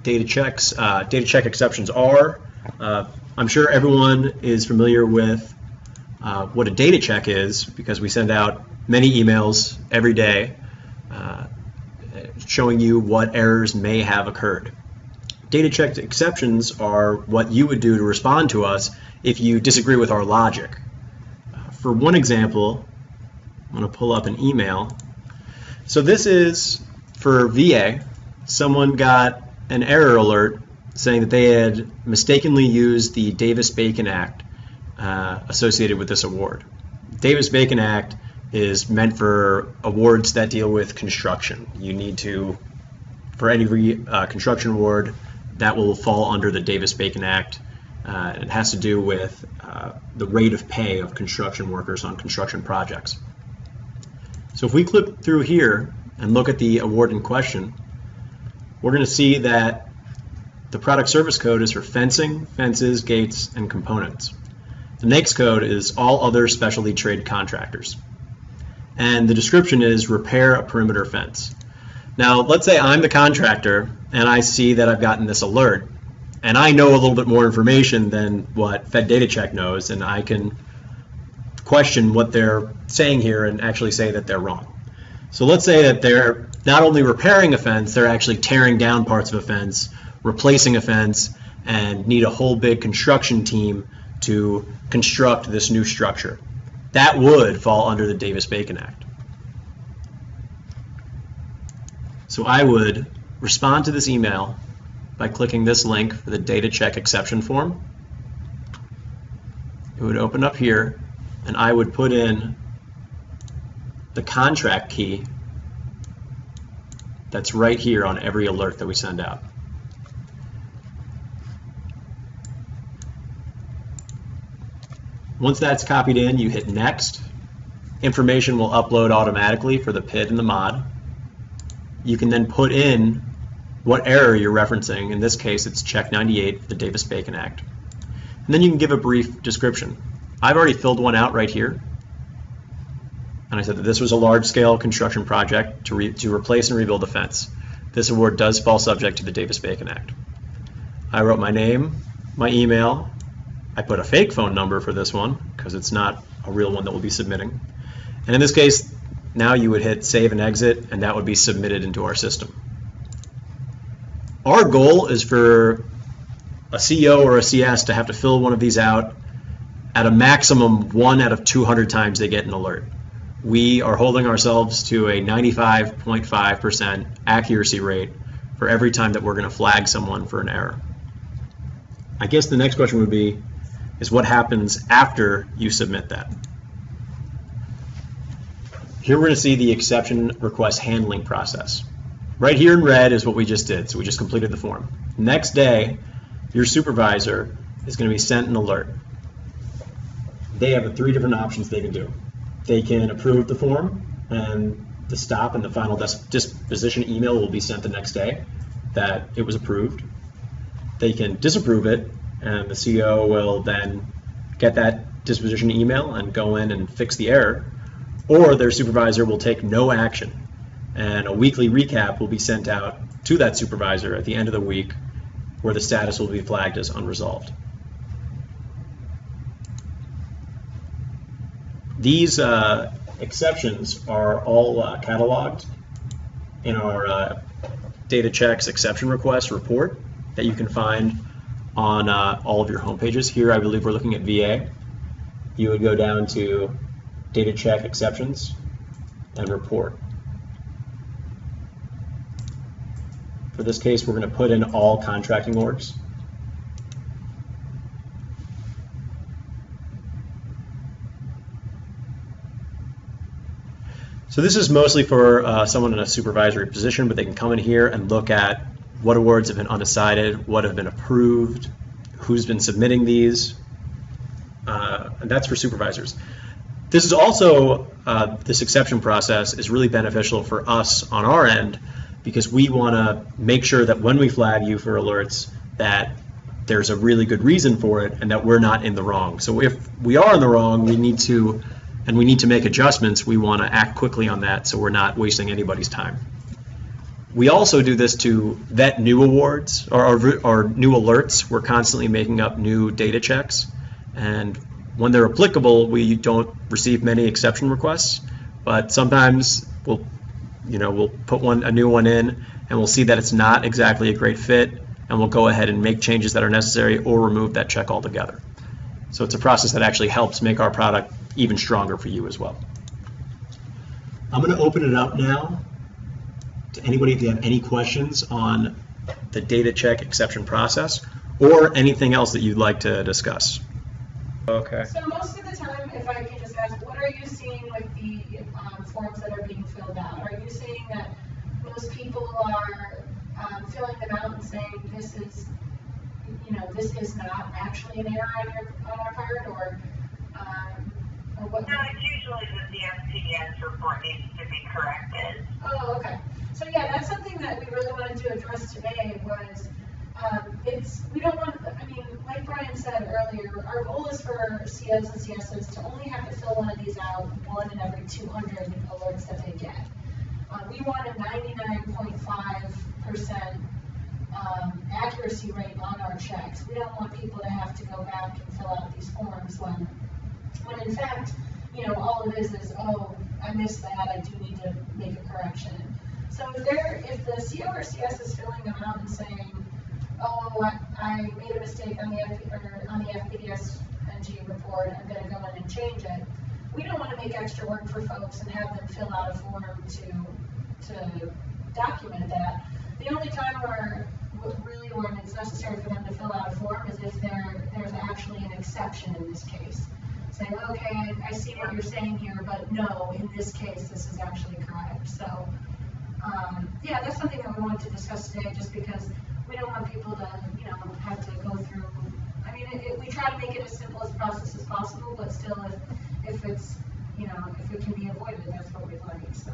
data check exceptions are. I'm sure everyone is familiar with what a data check is, because we send out many emails every day showing you what errors may have occurred. Data check exceptions are what you would do to respond to us if you disagree with our logic. For one example, I'm going to pull up an email. So this is for VA. Someone got an error alert saying that they had mistakenly used the Davis-Bacon Act associated with this award. Davis-Bacon Act is meant for awards that deal with construction. You need to, for any construction award, that will fall under the Davis-Bacon Act. It has to do with the rate of pay of construction workers on construction projects. So if we click through here and look at the award in question, we're going to see that the product service code is for fencing, fences, gates, and components. The NAICS code is all other specialty trade contractors. And the description is repair a perimeter fence. Now, let's say I'm the contractor and I see that I've gotten this alert, and I know a little bit more information than what Fed Data Check knows, and I can question what they're saying here and actually say that they're wrong. So let's say that they're not only repairing a fence, they're actually tearing down parts of a fence, replacing a fence, and need a whole big construction team to construct this new structure. That would fall under the Davis-Bacon Act. So I would respond to this email by clicking this link for the data check exception form. It would open up here, and I would put in the contract key that's right here on every alert that we send out. Once that's copied in, you hit next. Information will upload automatically for the PID and the mod. You can then put in what error you're referencing. In this case, it's check 98 for the Davis-Bacon Act. And then you can give a brief description. I've already filled one out right here. And I said that this was a large-scale construction project to replace and rebuild a fence. This award does fall subject to the Davis-Bacon Act. I wrote my name, my email. I put a fake phone number for this one because it's not a real one that we'll be submitting. And in this case, now you would hit save and exit, and that would be submitted into our system. Our goal is for a CEO or a CS to have to fill one of these out at a maximum 1 out of 200 times they get an alert. We are holding ourselves to a 95.5% accuracy rate for every time that we're going to flag someone for an error. I guess the next question would be, is what happens after you submit that? Here we're going to see the exception request handling process. Right here in red is what we just did, so we just completed the form. Next day, your supervisor is going to be sent an alert. They have 3 different options they can do. They can approve the form, and the stop and the final disposition email will be sent the next day that it was approved. They can disapprove it, and the CEO will then get that disposition email and go in and fix the error, or their supervisor will take no action, and a weekly recap will be sent out to that supervisor at the end of the week where the status will be flagged as unresolved. These exceptions are all cataloged in our data checks exception request report that you can find on all of your home pages. Here I believe we're looking at VA. You would go down to data check exceptions and report. For this case, we're going to put in all contracting orgs. So this is mostly for someone in a supervisory position, but they can come in here and look at what awards have been undecided, what have been approved, who's been submitting these, and that's for supervisors. This is also, this exception process is really beneficial for us on our end because we want to make sure that when we flag you for alerts that there's a really good reason for it and that we're not in the wrong. So if we are in the wrong, we need to make adjustments. We want to act quickly on that so we're not wasting anybody's time. We also do this to vet new awards or new alerts. We're constantly making up new data checks, and when they're applicable, we don't receive many exception requests. But sometimes we'll put a new one in, and we'll see that it's not exactly a great fit, and we'll go ahead and make changes that are necessary or remove that check altogether. So it's a process that actually helps make our product even stronger for you as well. I'm going to open it up now to anybody if you have any questions on the data check exception process or anything else that you'd like to discuss. Okay. So most of the time, if I can just ask, what are you seeing with the forms that are being filled out? Are you seeing that most people are filling them out and saying this is not actually an error on our part, or what? No, it's usually that the FPDS report needs to be corrected. Oh, okay. So yeah, that's something that we really wanted to address today was we don't want, like Brian said earlier, our goal is for COs and CSOs to only have to fill one of these out one in every 200 alerts that they get. We want a 99.5% accuracy rate on our checks. We don't want people to have to go back and fill out these forms when in fact, all it is, oh, I missed that, I do need to make a correction. So if the CO or CS is filling them out and saying, oh, I made a mistake on the FPDS NG report, I'm going to go in and change it, we don't want to make extra work for folks and have them fill out a form to document that. The only time when it's necessary for them to fill out a form is if there's actually an exception in this case. Saying, okay, I see what you're saying here, but no, in this case, this is actually correct. So, yeah, that's something that we wanted to discuss today, just because we don't want people to, have to go through. We try to make it as simple as process as possible, but still, if it's, if it can be avoided, that's what we'd like. So.